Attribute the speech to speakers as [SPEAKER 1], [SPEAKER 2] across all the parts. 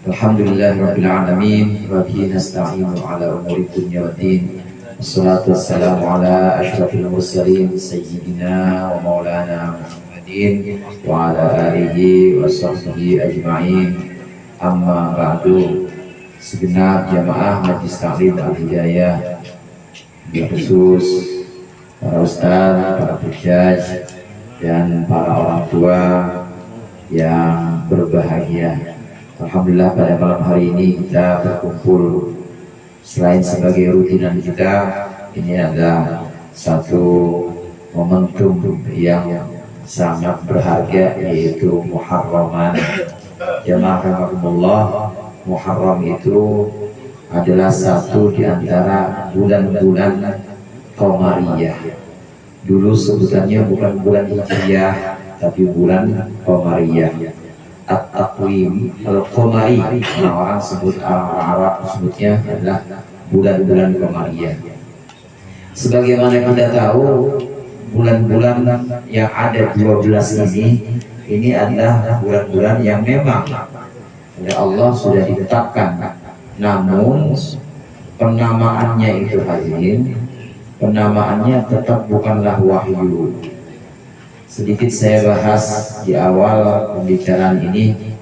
[SPEAKER 1] Alhamdulillahirabbil alamin wa bihi nasta'inu ala umuri dunya waddin. Wassalatu wassalamu ala asyrafil mursalin sayyidina wa maulana Muhammadin wa ala alihi wa sahbihi ajma'in. Amma ba'du. Segenap jamaah Majlis Ta'lim Al-Hidayah, khusus para ustaz, para hujjaj, dan para orang tua yang berbahagia. Alhamdulillah pada malam hari ini kita berkumpul selain sebagai rutinan kita, ini ada satu momentum yang sangat berharga, yaitu Muharraman. Jamaah rahimakumullah, Muharram itu adalah satu di antara bulan-bulan Qamariyah. Dulu sebutannya bukan bulan Hijriyah, tapi bulan Qamariyah. At-Taqwim Al-Qamari, orang sebut Arab sebutnya adalah bulan-bulan Qamariyah. Sebagaimana kita tahu, bulan-bulan yang ada 12 ini adalah bulan-bulan yang memang oleh Allah sudah ditetapkan. Namun penamaannya itu hadirin, penamaannya tetap bukanlah wahyu. Sedikit saya bahas di awal pembicaraan ini.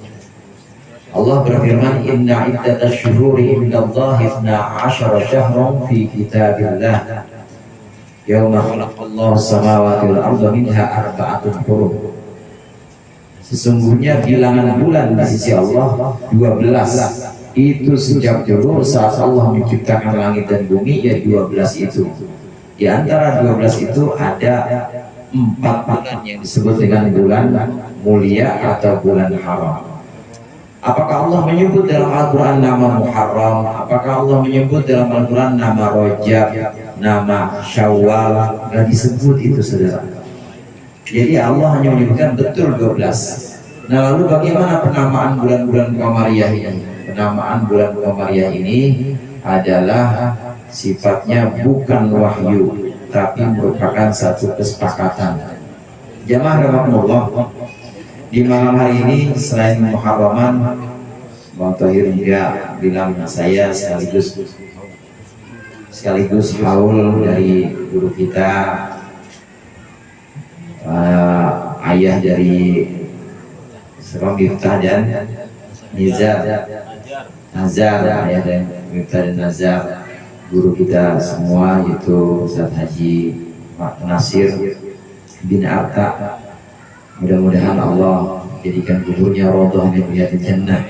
[SPEAKER 1] Allah berfirman, inna iddatash syuhuri indallahi 12 syahran fi kitabillah yauma khalaqallahu samawati wal arda minha arba'atun hurum. Sesungguhnya bilangan bulan di sisi Allah 12. Itu sejak dulu saat Allah menciptakan langit dan bumi, ya 12 itu. Di antara 12 itu ada 4 bulan yang disebut dengan bulan mulia atau bulan haram. Apakah Allah menyebut dalam Al-Quran nama Muharram? Apakah Allah menyebut dalam Al-Quran nama Rajab, nama Syawal? Nggak disebut itu, saudara. Jadi Allah hanya menyebutkan betul 12. Nah, lalu bagaimana penamaan bulan-bulan Qamariyah ini? Penamaan bulan Qamariyah ini adalah sifatnya bukan wahyu, tapi merupakan satu kesepakatan. Jamaah rahimakumullah, di malam hari ini selain Muharraman, Bang Thohir juga bilang saya sekaligus haul dari guru kita, ayah dari Serong Miftah dan Nizar, ayah dari Miftah dan Nazar, guru kita semua, yaitu Ustaz Haji Nasir bin Arta. Mudah-mudahan Allah jadikan kuburnya rodoh min riyadil jannah.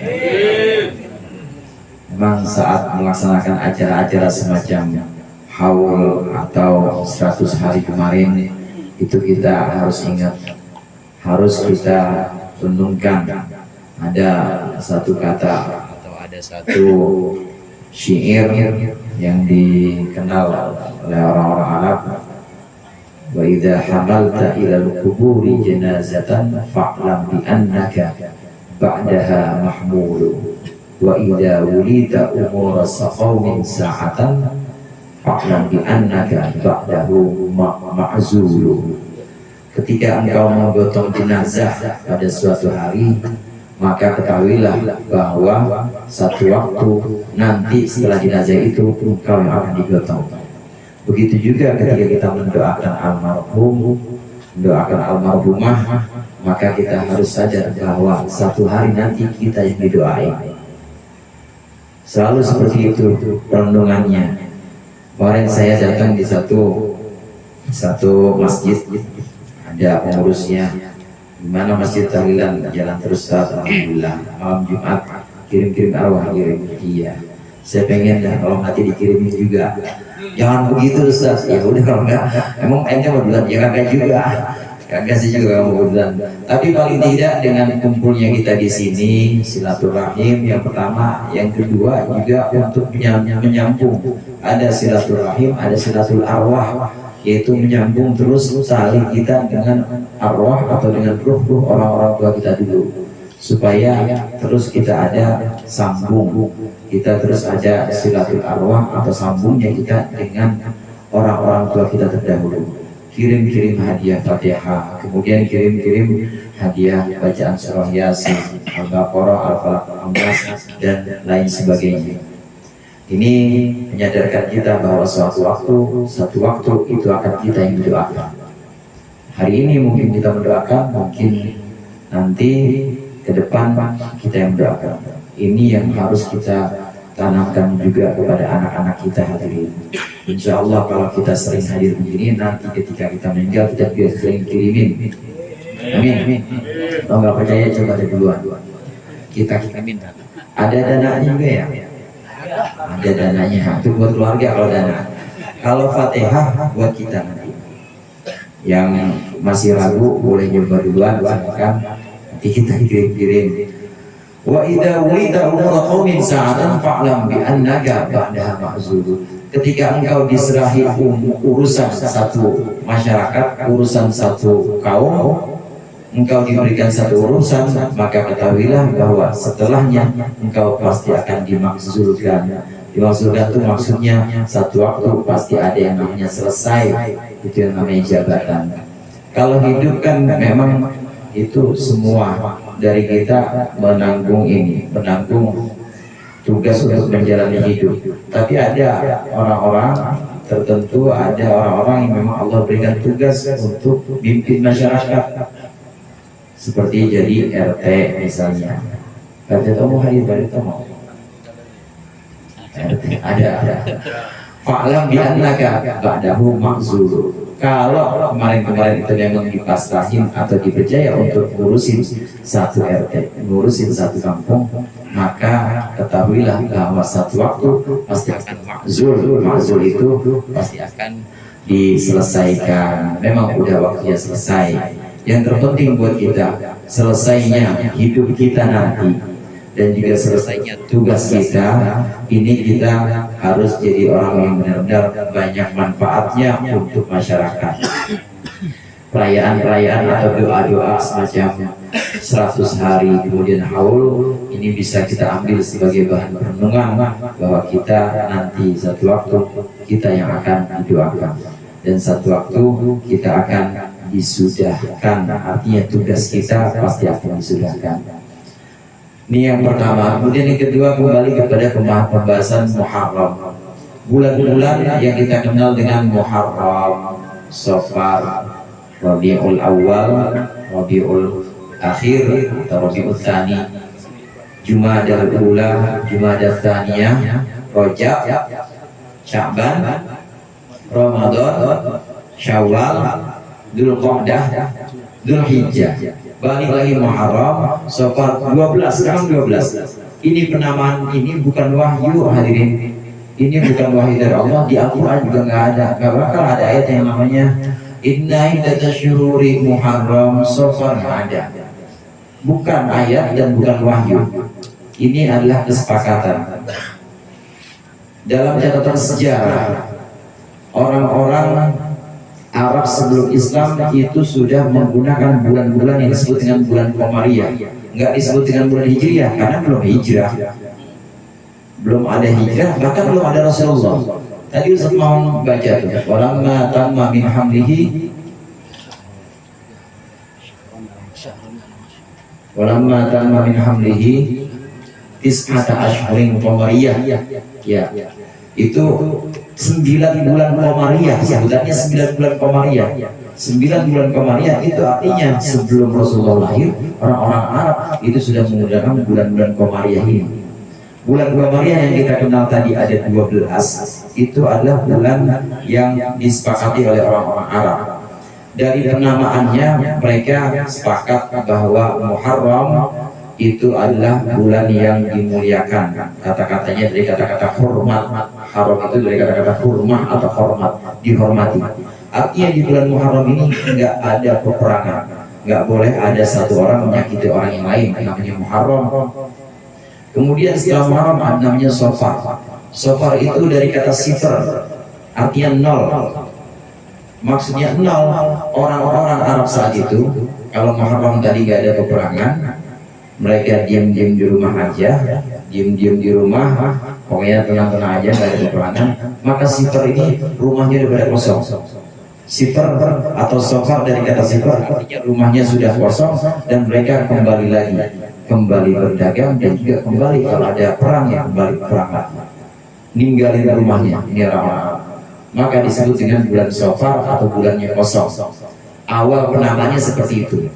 [SPEAKER 1] Memang saat melaksanakan acara-acara semacam haul atau 100 hari kemarin, itu kita harus ingat, harus kita renungkan, ada satu kata atau ada satu syair yang dikenal oleh orang-orang Arab, wa idza hamalta ilal quburi janazatan fa'lam bi annaka ba'daha mahmulu wa idza wulita umura saqawmin sa'atan fa'lam bi annaka ba'dahu ma'zulu. Ketika engkau menggotong jenazah pada suatu hari, maka ketahuilah bahwa satu waktu nanti setelah jenazah itu engkau yang akan digotong. Begitu juga ketika kita mendoakan almarhum, mendoakan almarhumah, maka kita harus sadar bahwa satu hari nanti kita yang didoain. Selalu seperti itu renungannya. Kemarin saya datang di satu masjid, ada pengurusnya. Gimana masjid tahlilan? Jalan terus, alhamdulillah. Malam Jumat kirim-kirim arwah, kirim. Iya, saya pengen dah kalau mati dikirimin juga. Jangan begitu Ustaz. Ya udah, kalau enggak, emang ente mau bilang ya kagak juga. Kagak sih juga mau bilang. Tapi paling tidak dengan kumpulnya kita di sini, silaturahim yang pertama, yang kedua juga untuk menyambung. Ada silaturahim, ada silatul arwah, yaitu menyambung terus tali kita dengan arwah atau dengan ruh-ruh orang-orang tua kita dulu, supaya terus kita ada sambung, kita terus ada silatul arwah atau sambungnya kita dengan orang-orang tua kita terdahulu. kirim-kirim hadiah Fatihah, kemudian kirim-kirim hadiah bacaan surah Yasin, Al-Baqarah, Al-Falaq, Al-Nas, dan lain sebagainya. Ini menyadarkan kita bahwa satu waktu itu akan kita yang mendoakan. Hari ini mungkin kita mendoakan, mungkin nanti ke depan kita yang mendoakan. Ini yang harus kita tanamkan juga kepada anak-anak kita hadirin. Insya Allah kalau kita sering hadir begini, nanti ketika kita meninggal kita juga sering kirimin. Amin. Kalau nggak percaya coba ada duluan. Kita minta. Ada dananya juga ya? Ada dananya. Itu buat keluarga kalau dana. Kalau Fatihah buat kita nanti. Yang masih ragu boleh nyoba duluan, silakan. Nanti kita kirim. Wa idza wulida umura qaumin sa'atan fa'lam bi annaka ba'daha ma'zur. Ketika engkau diserahi urusan satu masyarakat, urusan satu kaum, engkau diberikan satu urusan, maka ketahuilah bahwa setelahnya engkau pasti akan dimaksudkan. Dimaksudkan itu maksudnya satu waktu pasti ada yang namanya selesai, itu yang namanya jabatan. Kalau hidup kan memang itu semua dari kita menanggung tugas untuk menjalani hidup. Tapi ada orang-orang tertentu, ada orang-orang yang memang Allah berikan tugas untuk pimpin masyarakat, seperti jadi RT misalnya. RT tamu hari baru tamu. RT ada. Fa'lam bi annaka ba'dahu ma'zur. Kalau kemarin-kemarin itu memang dipasrahin atau dipercaya untuk ngurusin satu RT, ngurusin satu kampung, maka ketahuilah bahwa satu waktu pasti akan ma'zur itu pasti akan diselesaikan. Memang udah waktunya selesai. Yang terpenting buat kita selesainya hidup kita nanti, dan juga selesainya tugas kita ini, kita harus jadi orang yang benar-benar banyak manfaatnya untuk masyarakat. Perayaan-perayaan atau doa-doa semacam 100 hari kemudian haul ini bisa kita ambil sebagai bahan renungan bahwa kita nanti satu waktu kita yang akan didoakan, dan satu waktu kita akan disudahkan, artinya tugas kita pasti akan disudahkan. Ini yang pertama. Kemudian yang kedua, kembali kepada pembahasan Muharram. Bulan-bulan yang kita kenal dengan Muharram, Safar, Rabiul Awal, Rabiul Akhir atau Rabiul Tsani, Jumadal Ula, Jumadal Tsaniyah, Rajab, Sya'ban, Ramadan, Syawal, Dzulqa'dah, Dzulhijjah. Balik lagi Muharram, Safar, 12, sekarang 12. Ini penamaan, ini bukan wahyu hadirin. Ini bukan wahyu dari Allah. Di Al-Quran juga nggak bakal ada ayat yang namanya Inna iddatasyururi Muharram Safar, nggak ada. Bukan ayat dan bukan wahyu. Ini adalah kesepakatan. Dalam catatan sejarah, orang-orang Arab sebelum Islam itu sudah menggunakan bulan-bulan yang disebut dengan bulan Qamariyah. Nggak disebut dengan bulan Hijriyah karena belum hijrah, belum ada hijrah, bahkan belum ada Rasulullah. Tadi Ustaz mau baca tuh, walamma tamma min hamlihi, walamma tamma min hamlihi tis'ata ashhurin Qamariyah. Ya, itu 9 bulan Qamariyah, sebutannya 9 bulan Qamariyah. 9 bulan Qamariyah itu artinya sebelum Rasulullah lahir, orang-orang Arab itu sudah menggunakan bulan-bulan Qamariyah ini. Bulan Qamariyah yang kita kenal tadi ada 12, itu adalah bulan yang disepakati oleh orang-orang Arab. Dari penamaannya mereka sepakat bahwa Muharram itu adalah bulan yang dimuliakan. Kata-katanya dari kata-kata hormat. Haram itu dari kata-kata hurmah atau hormat, dihormati. Artinya di bulan Muharram ini nggak ada peperangan, nggak boleh ada satu orang menyakiti orang yang lain, namanya Muharram. Kemudian setelah Muharram ada namanya Safar. Safar itu dari kata sifar, artinya 0. Maksudnya 0. Orang-orang Arab saat itu, kalau Muharram tadi nggak ada peperangan, mereka diam-diam di rumah aja, diam-diam di rumah, pokoknya tenang-tenang aja, nggak ada peperangan. Maka sifar ini rumahnya udah pada kosong. Sifar atau sofar dari kata sifar artinya rumahnya sudah kosong dan mereka kembali lagi, kembali berdagang dan juga kembali kalau ada perang ya kembali perang lagi, ninggalin rumahnya. Ini Ramadan, maka disebut dengan bulan sofar atau bulannya kosong. Awal penamanya seperti itu.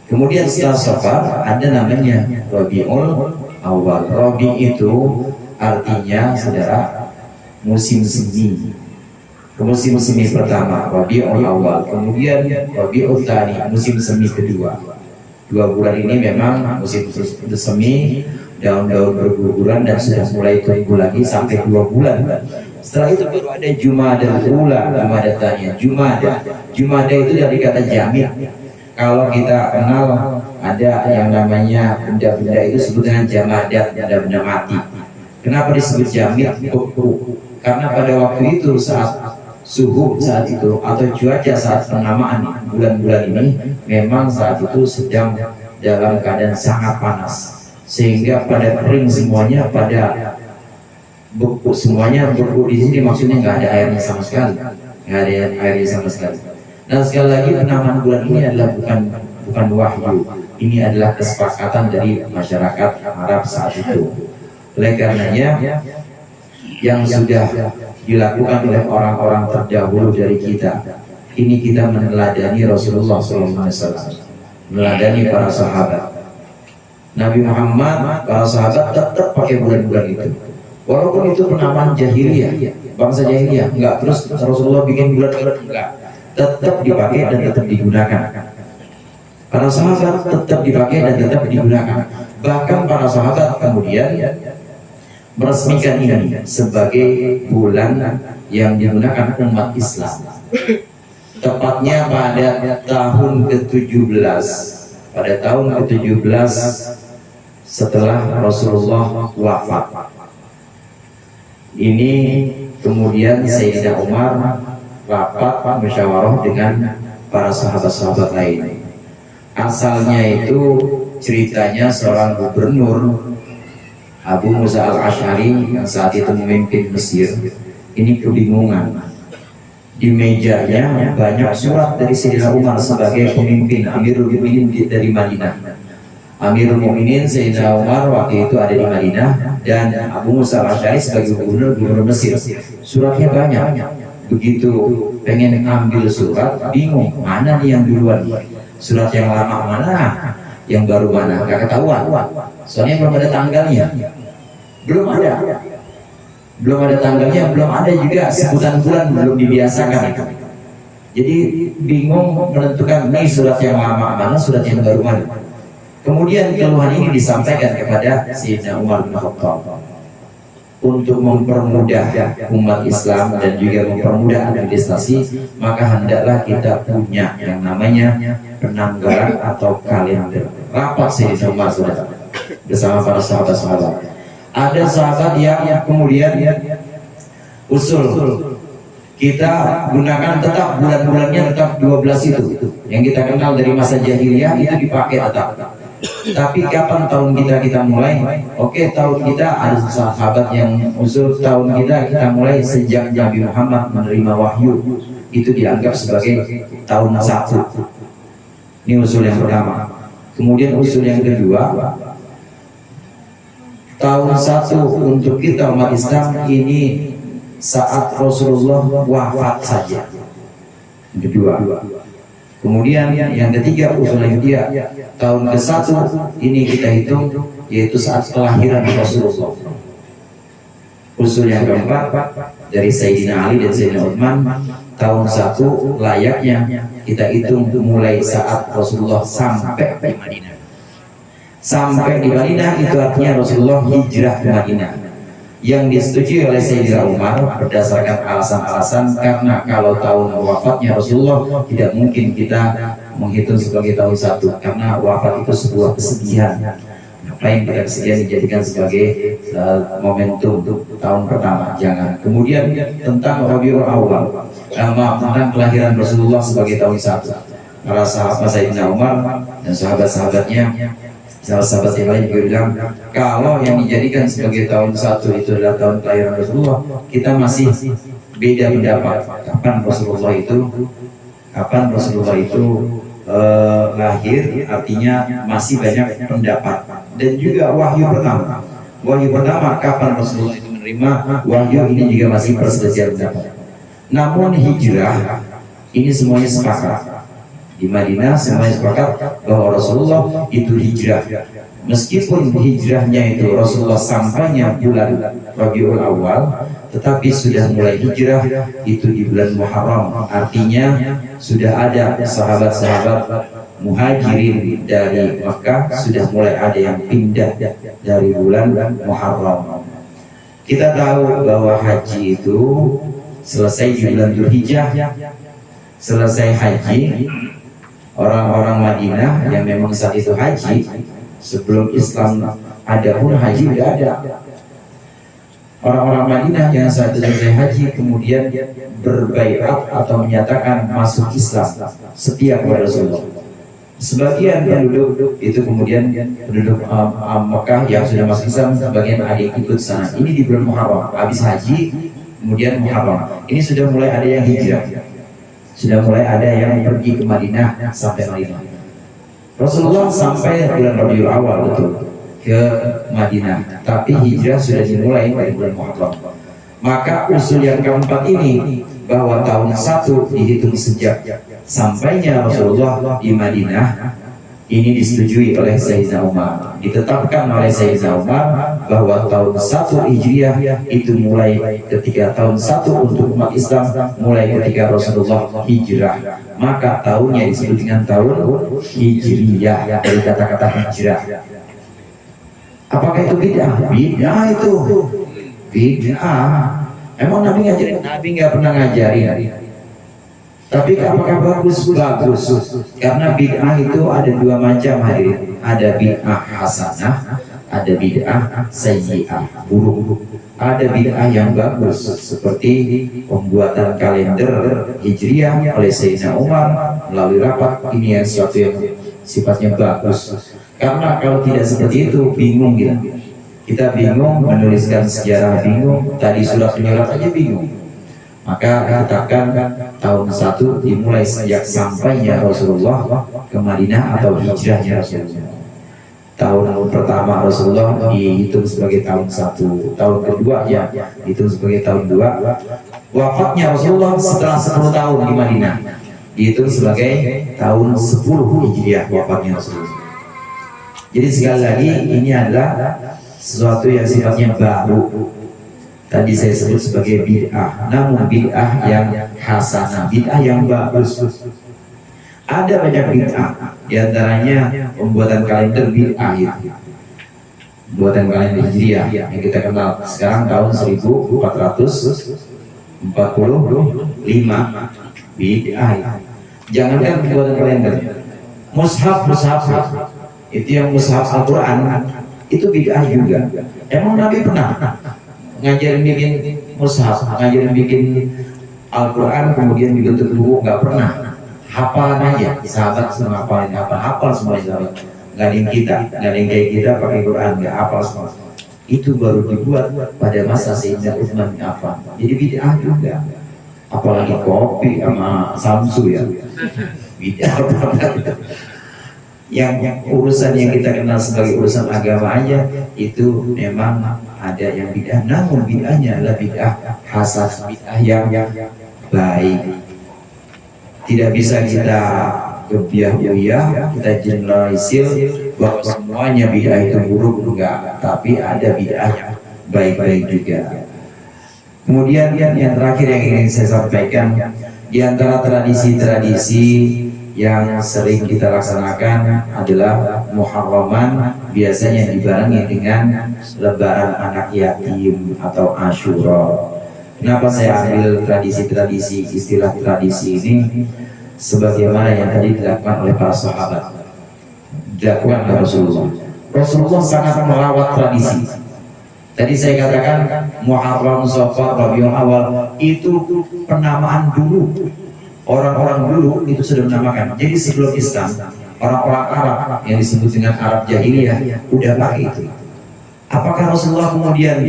[SPEAKER 1] Kemudian setelah sofar ada namanya Rabiul Awal. Rabi itu artinya saudara musim semi. Musim semi pertama Rabiul Awal, kemudian Rabiul Tsani musim semi kedua. 2 bulan ini memang musim semi, daun-daun berguguran dan sudah mulai tumbuh lagi sampai 2 bulan. Setelah itu baru ada Jumadal Ula, Jumadal Tsani. Jumada itu dari kata jamid. Kalau kita kenal ada yang namanya benda-benda itu disebut dengan jamadat, benda-benda mati. Kenapa disebut jamid? Karena pada waktu itu saat suhu saat itu atau cuaca saat penamaan bulan-bulan ini memang saat itu sedang dalam keadaan sangat panas, sehingga pada kering semuanya, pada beku semuanya. Beku di sini maksudnya nggak ada airnya sama sekali, nggak ada airnya sama sekali. Dan sekali lagi penamaan bulan ini adalah bukan wahyu, ini adalah kesepakatan dari masyarakat Arab saat itu. Oleh karenanya yang sudah dilakukan oleh orang-orang terdahulu dari kita ini, kita meneladani Rasulullah SAW, meneladani para sahabat Nabi Muhammad. Para sahabat tetap pakai bulan-bulan itu, walaupun itu penamaan jahiliyah, bangsa jahiliyah, enggak terus Rasulullah bikin bulan-bulan, enggak, tetap dipakai dan tetap digunakan. Para sahabat tetap dipakai dan tetap digunakan. Bahkan para sahabat kemudian meresmikan ini sebagai bulan yang digunakan umat Islam. Tepatnya pada tahun ke-17, pada tahun ke-17 setelah Rasulullah wafat. Ini kemudian Sayyidina Umar rapat musyawarah dengan para sahabat-sahabat lain. Asalnya itu ceritanya seorang gubernur Abu Musa al-Ash'ari yang saat itu memimpin Mesir ini kebingungan. Di mejanya banyak surat dari Sayyidina Umar sebagai pemimpin Amirul Mukminin dari Madinah. Amirul Mukminin Sayyidina Umar waktu itu ada di Madinah dan Abu Musa al-Ash'ari sebagai gubernur Mesir. Suratnya banyak. Begitu pengen ambil surat, bingung mana nih yang duluan, surat yang lama mana, yang baru mana, gak ketahuan. Soalnya belum ada tanggalnya, belum ada tanggalnya, belum ada juga sebutan bulan, belum dibiasakan itu. Jadi bingung menentukan ini surat yang lama mana, surat yang baru mana. Kemudian keluhan ini disampaikan kepada Sayyidina Umar bin Khattab. Untuk mempermudah umat Islam dan juga mempermudah administrasi, maka hendaklah kita punya yang namanya penanggalan atau kalender. Rapat Sayyidina Umar sudah bersama para sahabat-sahabat. Ada sahabat yang kemudian usul kita gunakan tetap bulan-bulannya tetap 12 itu yang kita kenal dari masa jahiliyah, itu dipakai tetap. Tapi kapan tahun kita mulai? Oke, tahun kita ada sahabat yang usul tahun kita mulai sejak Nabi Muhammad menerima wahyu, itu dianggap sebagai tahun 1. Ini usul yang pertama. Kemudian usul yang kedua, tahun 1 untuk kita umat Islam ini saat Rasulullah wafat saja. Yang kedua. Kemudian yang ketiga, usul yang ketiga, tahun ke-1 ini kita hitung yaitu saat kelahiran Rasulullah. Usul yang keempat dari Sayyidina Ali dan Sayyidina Utsman, tahun 1 layaknya kita hitung mulai saat Rasulullah sampai di Madinah. Sampai di Madinah itu artinya Rasulullah hijrah ke Madinah, yang disetujui oleh Sayyidina Umar berdasarkan alasan-alasan, karena kalau tahun wafatnya Rasulullah tidak mungkin kita menghitung sebagai tahun 1, karena wafat itu sebuah kesedihan. Ngapain kita kesedihan dijadikan sebagai momentum untuk tahun pertama, jangan. Kemudian tentang Rabiul Awal, tentang kelahiran Rasulullah sebagai tahun 1, para sahabat Sayyidina Umar dan sahabat-sahabatnya, sahabat yang lain juga bilang kalau yang dijadikan sebagai tahun 1 itu adalah tahun kelahiran Rasulullah, kita masih beda pendapat kapan Rasulullah itu lahir, artinya masih banyak pendapat. Dan juga wahyu pertama kapan Rasulullah itu menerima wahyu, ini juga masih perselisihan pendapat. Namun hijrah ini semuanya sepakat. Di Madinah semuanya sepakat bahwa Rasulullah itu hijrah. Meskipun hijrahnya itu Rasulullah sampainya bulan Rabiul Awal, tetapi sudah mulai hijrah itu di bulan Muharram. Artinya sudah ada sahabat-sahabat muhajirin dari Makkah, sudah mulai ada yang pindah dari bulan Muharram. Kita tahu bahwa haji itu selesai di bulan Dzulhijjah. Selesai haji, orang-orang Madinah yang memang saat itu haji, sebelum Islam ada pun haji tidak ada. Orang-orang Madinah yang saat itu selesai haji kemudian berbaiat atau menyatakan masuk Islam, setia kepada Rasulullah. Sebagian penduduk itu kemudian penduduk Mekah yang sudah masuk Islam, sebagian ada yang ikut sana. Ini di bulan Muharram, habis haji kemudian Muharram. Ini sudah mulai ada yang hijrah, sudah mulai ada yang pergi ke Madinah sampai Madinah. Rasulullah sampai bulan Rabiul Awal betul ke Madinah, tapi hijrah sudah dimulai dari bulan Muharram. Maka usul yang keempat ini, bahwa tahun 1 dihitung sejak sampainya Rasulullah di Madinah, ini disetujui oleh Sayyidina Umar, ditetapkan oleh Sayyidina Umar bahwa tahun 1 Hijriah itu mulai ketika tahun 1 untuk umat Islam mulai ketika Rasulullah hijrah. Maka tahunnya disebut dengan tahun Hijriyah, dari kata-kata hijrah. Apakah itu bid'ah? Bid'ah itu bid'ah. Emang Nabi ngajarin? Nabi nggak pernah ngajarin. Tapi apakah bagus? Bagus. Karena bid'ah itu ada dua macam, hadirin. Ada bid'ah hasanah, ada bid'ah sayyi'ah, buruk. Ada bid'ah yang bagus, seperti pembuatan kalender Hijriah oleh Sayyidina Umar melalui rapat. Ini yang sesuatu yang sifatnya bagus. Karena kalau tidak seperti itu, bingung kita bingung menuliskan sejarah, bingung tadi surat menyurat aja bingung. Maka katakan tahun 1 dimulai sejak sampainya Rasulullah ke Madinah atau hijrahnya Rasulullah. Tahun pertama Rasulullah dihitung sebagai tahun 1, tahun kedua ya dihitung sebagai tahun 2. Wafatnya Rasulullah setelah 10 tahun di Madinah dihitung sebagai tahun 10 Hijriah wafatnya Rasulullah. Jadi sekali lagi ini adalah sesuatu yang sifatnya baru. Tadi saya sebut sebagai bid'ah, namun bid'ah yang hasanah, bid'ah yang bagus. Ada banyak bid'ah, diantaranya pembuatan kalender bid'ah itu. Pembuatan kalender Hijriah yang kita kenal sekarang tahun 1445 bid'ah. Jangankan pembuatan kalender, mushaf itu yang mushaf Al-Quran itu bid'ah juga. Emang Nabi pernah ngajarin bikin mushaf, ngajarin bikin Al-Quran kemudian dibentuk buku? Nggak pernah. Hafalan aja, sahabat semua hafal semua sahabat. Nggak ada yang kayak kita pakai Quran nggak hafal semua. Itu baru dibuat pada masa Sayyidina Utsman bin Affan. Jadi bid'ah juga. Apalagi kopi sama samsu ya. Bid'ah yang urusan yang kita kenal sebagai urusan agama aja itu memang ada yang bid'ah, namun bid'ahnya adalah bid'ah hasan, bid'ah yang baik. Tidak bisa kita gebiah-gebiah, kita generalisir bahwa semuanya bid'ah itu buruk, enggak, tapi ada bid'ah yang baik-baik juga. Kemudian yang terakhir yang ingin saya sampaikan, di antara tradisi-tradisi yang sering kita laksanakan adalah Muharraman, biasanya dibarengi dengan lebaran anak yatim atau Asyura. Kenapa saya ambil tradisi-tradisi, istilah tradisi ini? Sebagaimana yang tadi dilakukan oleh para sahabat, dilakukan oleh Rasulullah. Rasulullah sangat merawat tradisi. Tadi saya katakan Muharram, Safar, Rabiul Awal itu penamaan dulu. Orang-orang dulu itu sudah menamakan. Jadi sebelum Islam, orang-orang Arab yang disebut dengan Arab Jahiliyah udah pakai itu. Apakah Rasulullah kemudian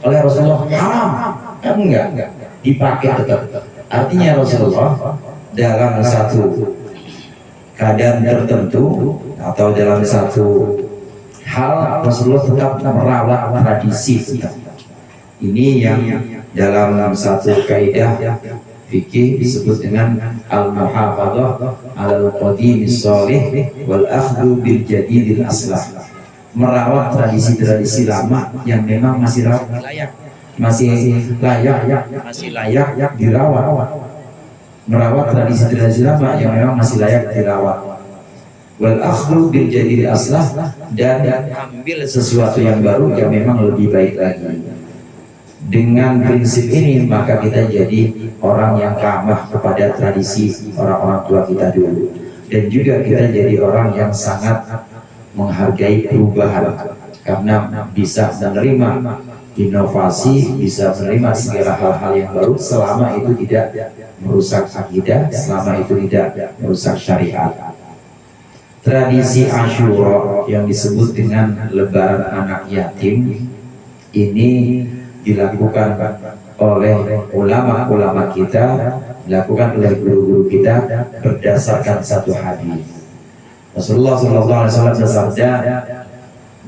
[SPEAKER 1] oleh Rasulullah haram? Enggak. dipakai tetap. Artinya Rasulullah dalam satu keadaan tertentu atau dalam satu hal Rasulullah tetap merawat tradisi tetap. Ini yang dalam satu kaidah fikih disebut dengan al-muhafadzah al-qadimis shalih wal akhdhu bil jadidil aslah. Merawat tradisi-tradisi lama yang memang masih layak dirawat. Merawat tradisi-tradisi lama yang memang masih layak dirawat. Wal akhdhu bil jadidil aslah, dan ambil sesuatu yang baru yang memang lebih baik lagi. Dengan prinsip ini maka kita jadi orang yang ramah kepada tradisi orang-orang tua kita dulu, dan juga kita jadi orang yang sangat menghargai perubahan karena bisa menerima inovasi, bisa menerima segala hal-hal yang baru selama itu tidak merusak akidah, selama itu tidak merusak syariat. Tradisi Asyura yang disebut dengan lebaran anak yatim ini dilakukan oleh ulama-ulama kita, dilakukan oleh guru-guru kita berdasarkan satu hadis. Rasulullah SAW bersabda,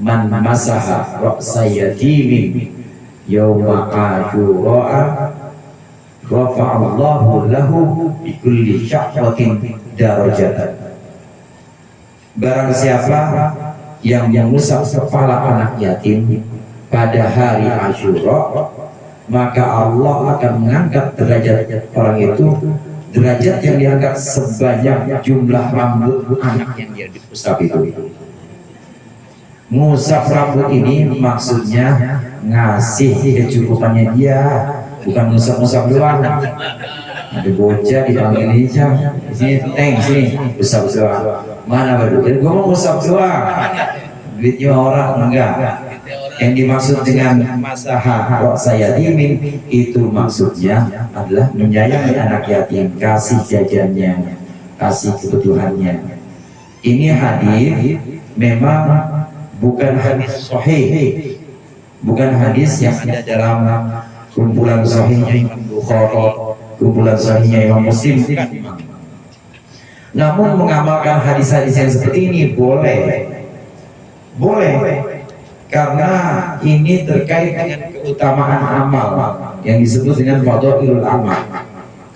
[SPEAKER 1] "Man masaha ra'sa yatimin yawma Asyura, rafa'allahu lahu bi kulli sya'ratin darajatan." Barang siapa yang mengusap kepala anak yatim pada hari Asyura, maka Allah akan mengangkat derajat orang itu, derajat yang diangkat sebanyak jumlah rambut anak yang dia diusap itu. Mengusap rambut ini maksudnya ngasih kecukupannya dia, bukan ngusap-ngusap doang. Ada bocah dipanggil Indonesia, sini teng sini usap-usap. Mana baru? Gue mau usap doang. Duitnya orang enggak. Yang dimaksud dengan masaha ra'sa yatimin itu maksudnya adalah menyayangi anak yatim, kasih jajannya, kasih kebutuhannya. Ini hadis memang bukan hadis sahih, bukan hadis yang ada dalam kumpulan sahihnya Imam Bukhari, kumpulan sahihnya Imam Muslim. Namun mengamalkan hadis-hadis yang seperti ini boleh, karena ini terkait dengan keutamaan amal yang disebut dengan fadhailul amal.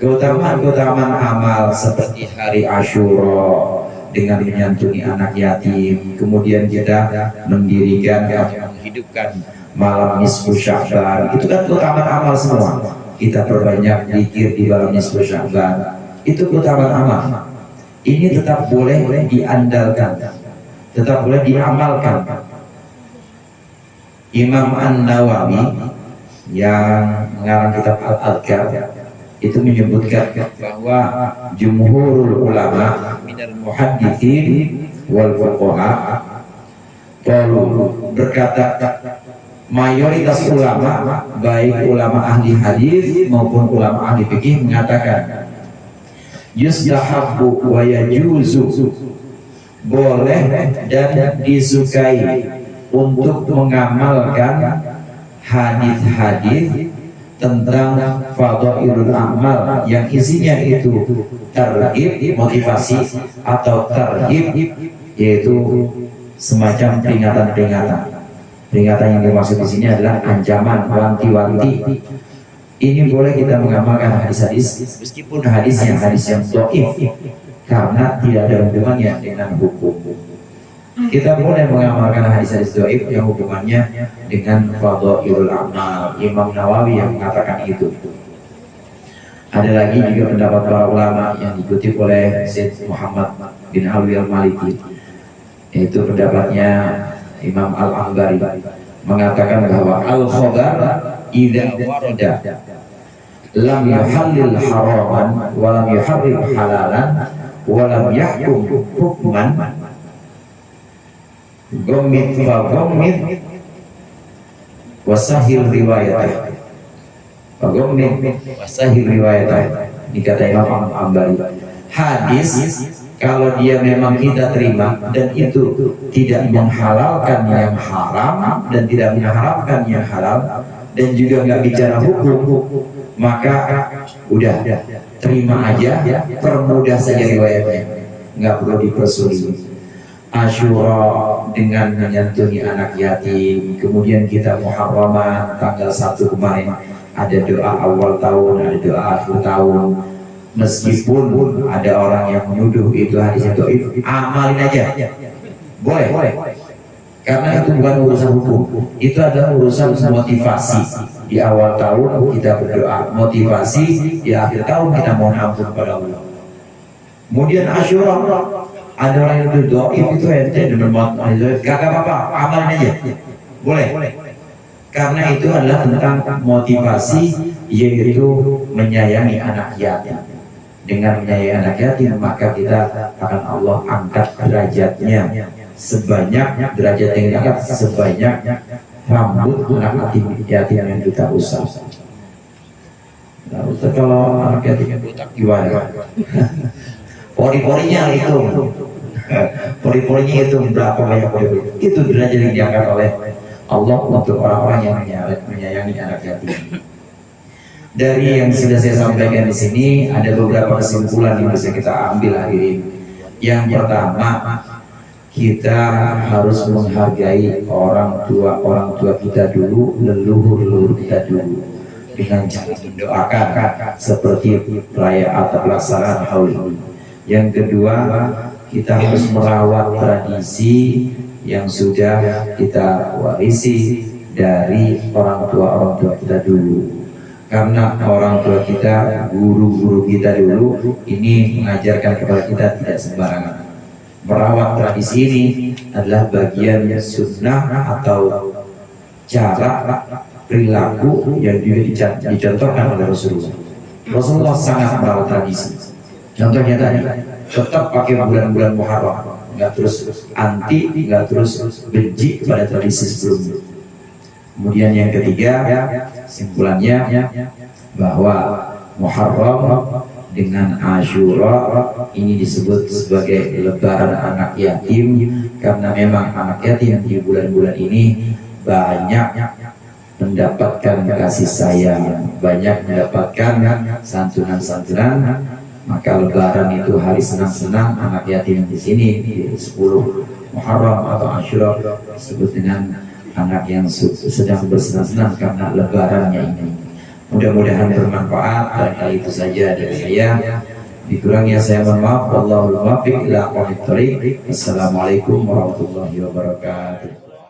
[SPEAKER 1] Keutamaan amal seperti hari Asyura dengan menyantuni anak yatim, kemudian kita mendirikan atau menghidupkan malam nisfu Sya'ban, itu kan keutamaan amal semua. Kita perbanyak zikir di malam nisfu Sya'ban, itu keutamaan amal. Ini tetap boleh diandalkan, tetap boleh diamalkan. Imam An-Nawawi yang mengarang kitab Al-Adhkar itu menyebutkan bahwa jumhurul ulama minal muhadditsin wal fuqaha berkata, mayoritas ulama, baik ulama ahli hadis maupun ulama ahli fikih, mengatakan yustahabbu wa yajuzu, boleh dan disukai untuk mengamalkan hadis-hadis tentang fadhailul amal yang isinya itu targhib, motivasi, atau tarhib, yaitu semacam peringatan yang dimaksud di sini adalah ancaman, wanti-wanti. Ini boleh kita mengamalkan hadis-hadis meskipun hadis yang dhaif, karena tidak ada hubungannya dengan hukum. Kita boleh mengamalkan hadis-hadis dhaif yang hubungannya dengan fadhailul amal. Imam Nawawi yang mengatakan itu. Ada lagi juga pendapat para ulama yang dikutip oleh Syekh Muhammad bin Alwi al-Maliki, yaitu pendapatnya Imam Al-Anbari, mengatakan bahwa al-khabar idza warada lam yuhallil haraman wa lam yuharrim halalan wa lam yahkum hukman gomit fa gomit wasahil riwayatah, fa gomit wasahil riwayatah. Ini kata Imam Al-Anbari, hadis kalau dia memang kita terima dan itu tidak menghalalkan yang haram dan tidak mengharamkan yang halal dan juga nggak bicara hukum, maka udah terima aja, permudah saja riwayatnya, nggak perlu dipersulit. Asyura dengan menyantuni anak yatim, kemudian kita Muharraman tanggal 1 kemarin ada doa awal tahun, ada doa akhir tahun. Meskipun ada orang yang menuduh itu hadisnya dhaif, amalin aja, boleh, karena itu bukan urusan hukum, itu adalah urusan motivasi. Di awal tahun kita berdoa, motivasi di akhir tahun kita mohon ampun pada Allah. Kemudian Asyura, ada orang yang berdoa itu ente dengan gak apa-apa, amalin aja, boleh, karena itu adalah tentang motivasi, yaitu menyayangi anak yatim. Dengan menyayangi anak yatim maka kita akan Allah angkat derajatnya sebanyak derajat yang diangkat sebanyak rambut anak yatim yang kita usah. Nah, Ustaz, kalau anak yatim gimana? Pori-porinya itu, pori-porinya itu berapa banyak pori-pori? Itu derajat yang diangkat oleh Allah untuk orang-orang yang menyayangi anak yatim. Dari yang sudah saya sampaikan di sini ada beberapa kesimpulan yang bisa kita ambil hari ini. Yang pertama, kita harus menghargai orang tua kita dulu, leluhur kita dulu, dengan cara mendoakan seperti perayaan atau pelaksanaan haul ini. Yang kedua, kita harus merawat tradisi yang sudah kita warisi dari orang tua kita dulu, karena orang tua kita, guru-guru kita dulu ini mengajarkan kepada kita tidak sembarangan. Merawat tradisi ini adalah bagian sunnah atau cara perilaku yang juga dicontohkan oleh Rasulullah. Rasulullah sangat merawat tradisi. Contohnya tadi, tetap pakai bulan-bulan Muharram, nggak terus anti, nggak terus benci kepada tradisi sebelumnya. Kemudian yang ketiga, simpulannya bahwa Muharram dengan Asyura ini disebut sebagai lebaran anak yatim, karena memang anak yatim di bulan-bulan ini banyak mendapatkan kasih sayang, banyak mendapatkan santunan-santunan. Maka lebaran itu hari senang-senang anak yatim di sini di 10 Muharram atau Asyura disebut dengan anak yang sedang bersenang-senang karena lebarannya ini. Mudah-mudahan bermanfaat. Barangkali itu saja dari saya. Dikurangnya saya mohon maaf. Wallahul muwaffiq ila aqwamit thoriq. Assalamualaikum warahmatullahi wabarakatuh.